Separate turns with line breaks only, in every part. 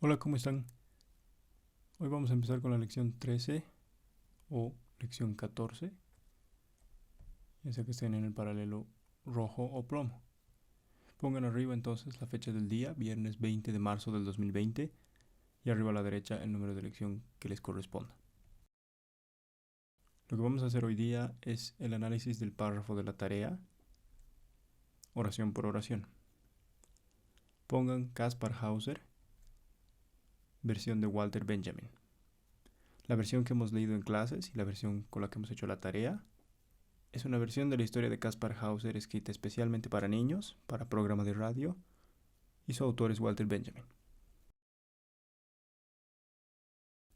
Hola, ¿cómo están? Hoy vamos a empezar con la lección 13 o lección 14, ya sea que estén en el paralelo rojo o plomo. Pongan arriba entonces la fecha del día, viernes 20 de marzo del 2020, y arriba a la derecha el número de lección que les corresponda. Lo que vamos a hacer hoy día es el análisis del párrafo de la tarea, oración por oración. Pongan Kaspar Hauser, versión de Walter Benjamin. La versión que hemos leído en clases y la versión con la que hemos hecho la tarea es una versión de la historia de Kaspar Hauser escrita especialmente para niños, para programa de radio, y su autor es Walter Benjamin.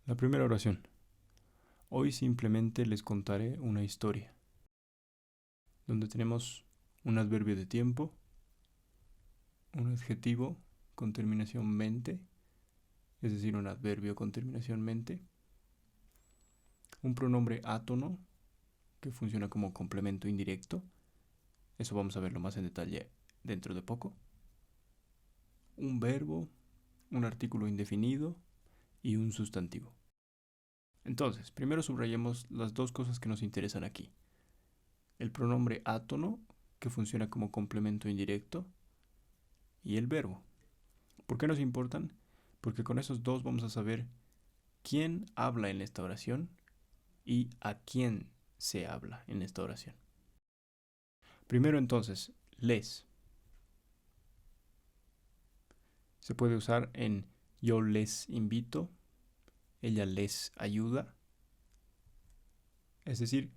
La primera oración. Hoy simplemente les contaré una historia, donde tenemos un adverbio de tiempo, un adjetivo con terminación mente, es decir, un adverbio con terminación mente, un pronombre átono, que funciona como complemento indirecto, eso vamos a verlo más en detalle dentro de poco, un verbo, un artículo indefinido y un sustantivo. Entonces, primero subrayemos las dos cosas que nos interesan aquí. El pronombre átono, que funciona como complemento indirecto, y el verbo. ¿Por qué nos importan? Porque con esos dos vamos a saber quién habla en esta oración y a quién se habla en esta oración. Primero entonces, les. Se puede usar en yo les invito, ella les ayuda. Es decir,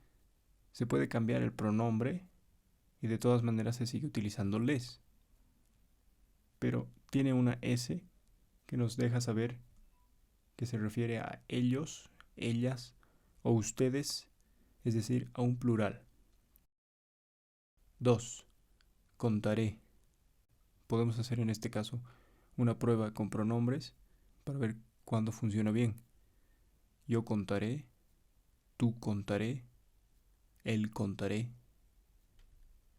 se puede cambiar el pronombre y de todas maneras se sigue utilizando les. Pero tiene una S que nos deja saber que se refiere a ellos, ellas o ustedes, es decir, a un plural. 2. Contaré. Podemos hacer en este caso una prueba con pronombres para ver cuándo funciona bien. Yo contaré, tú contaré, él contaré.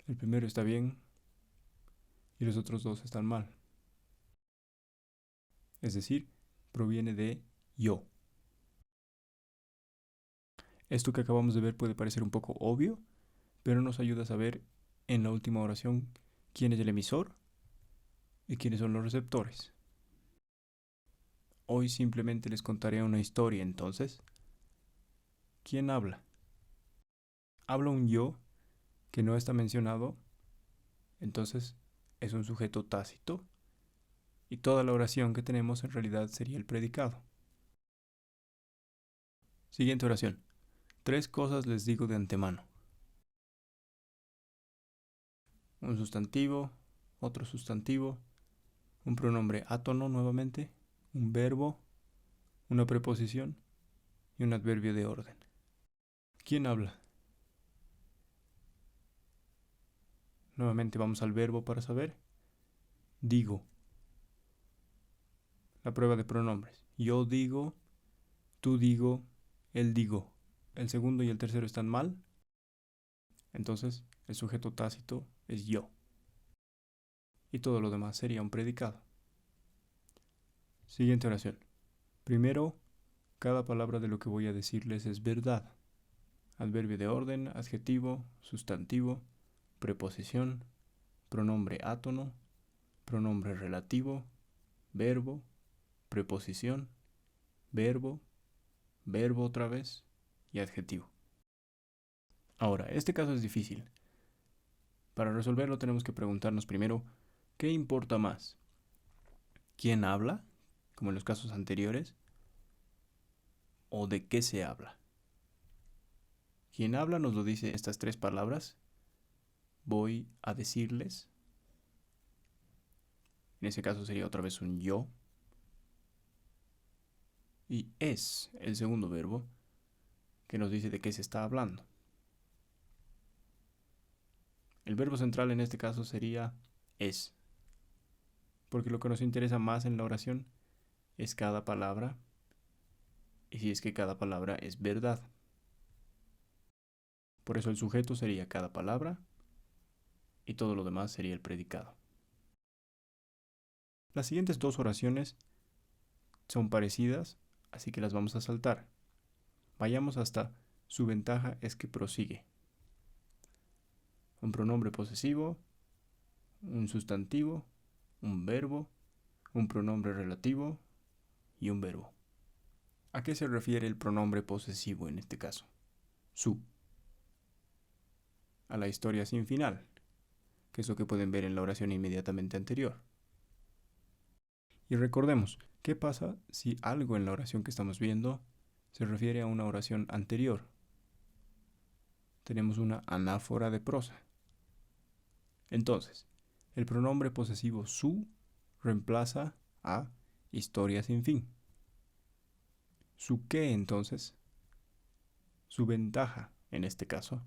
El primero está bien y los otros dos están mal. Es decir, proviene de yo. Esto que acabamos de ver puede parecer un poco obvio, pero nos ayuda a saber en la última oración quién es el emisor y quiénes son los receptores. Hoy simplemente les contaré una historia entonces. ¿Quién habla? Habla un yo que no está mencionado, entonces es un sujeto tácito y toda la oración que tenemos en realidad sería el predicado. Siguiente oración. 3 cosas les digo de antemano. Un sustantivo, otro sustantivo, un pronombre átono nuevamente, un verbo, una preposición y un adverbio de orden. ¿Quién habla? Nuevamente vamos al verbo para saber. Digo. La prueba de pronombres. Yo digo, tú digo, él digo. El segundo y el tercero están mal. Entonces, el sujeto tácito es yo. Y todo lo demás sería un predicado. Siguiente oración. Primero, cada palabra de lo que voy a decirles es verdad. Adverbio de orden, adjetivo, sustantivo, preposición, pronombre átono, pronombre relativo, verbo, preposición, verbo, verbo otra vez y adjetivo. Ahora, este caso es difícil. Para resolverlo tenemos que preguntarnos primero, ¿qué importa más? ¿Quién habla? Como en los casos anteriores. ¿O de qué se habla? ¿Quién habla nos lo dice estas 3 palabras? Voy a decirles. En ese caso sería otra vez un yo. Y es el segundo verbo que nos dice de qué se está hablando. El verbo central en este caso sería es. Porque lo que nos interesa más en la oración es cada palabra y si es que cada palabra es verdad. Por eso el sujeto sería cada palabra y todo lo demás sería el predicado. Las siguientes 2 oraciones Son parecidas, así que las vamos a saltar. Vayamos hasta su ventaja es que prosigue. Un pronombre posesivo, un sustantivo, un verbo, un pronombre relativo y un verbo. ¿A qué se refiere el pronombre posesivo en este caso? Su. A la historia sin final, que es lo que pueden ver en la oración inmediatamente anterior. Y recordemos, ¿qué pasa si algo en la oración que estamos viendo se refiere a una oración anterior? Tenemos una anáfora de prosa. Entonces, el pronombre posesivo su reemplaza a historia sin fin. ¿Su qué entonces? Su ventaja en este caso.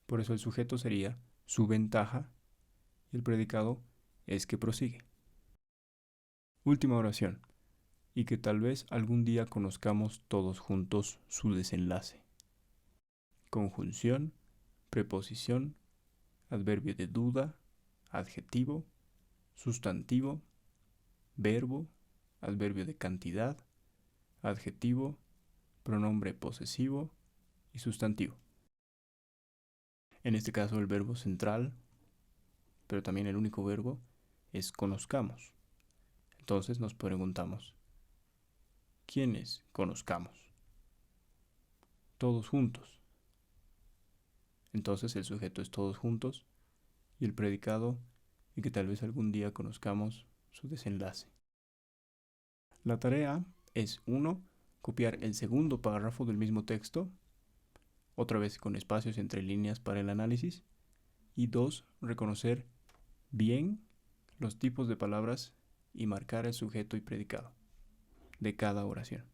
Por eso el sujeto sería su ventaja y el predicado es que prosigue. Última oración. Y que tal vez algún día conozcamos todos juntos su desenlace. Conjunción, preposición, adverbio de duda, adjetivo, sustantivo, verbo, adverbio de cantidad, adjetivo, pronombre posesivo y sustantivo. En este caso el verbo central, pero también el único verbo, es conozcamos. Entonces nos preguntamos, ¿quiénes conozcamos? Todos juntos. Entonces el sujeto es todos juntos y el predicado y que tal vez algún día conozcamos su desenlace. La tarea es 1. Copiar el segundo párrafo del mismo texto, otra vez con espacios entre líneas para el análisis, y 2. Reconocer bien los tipos de palabras y marcar el sujeto y predicado de cada oración.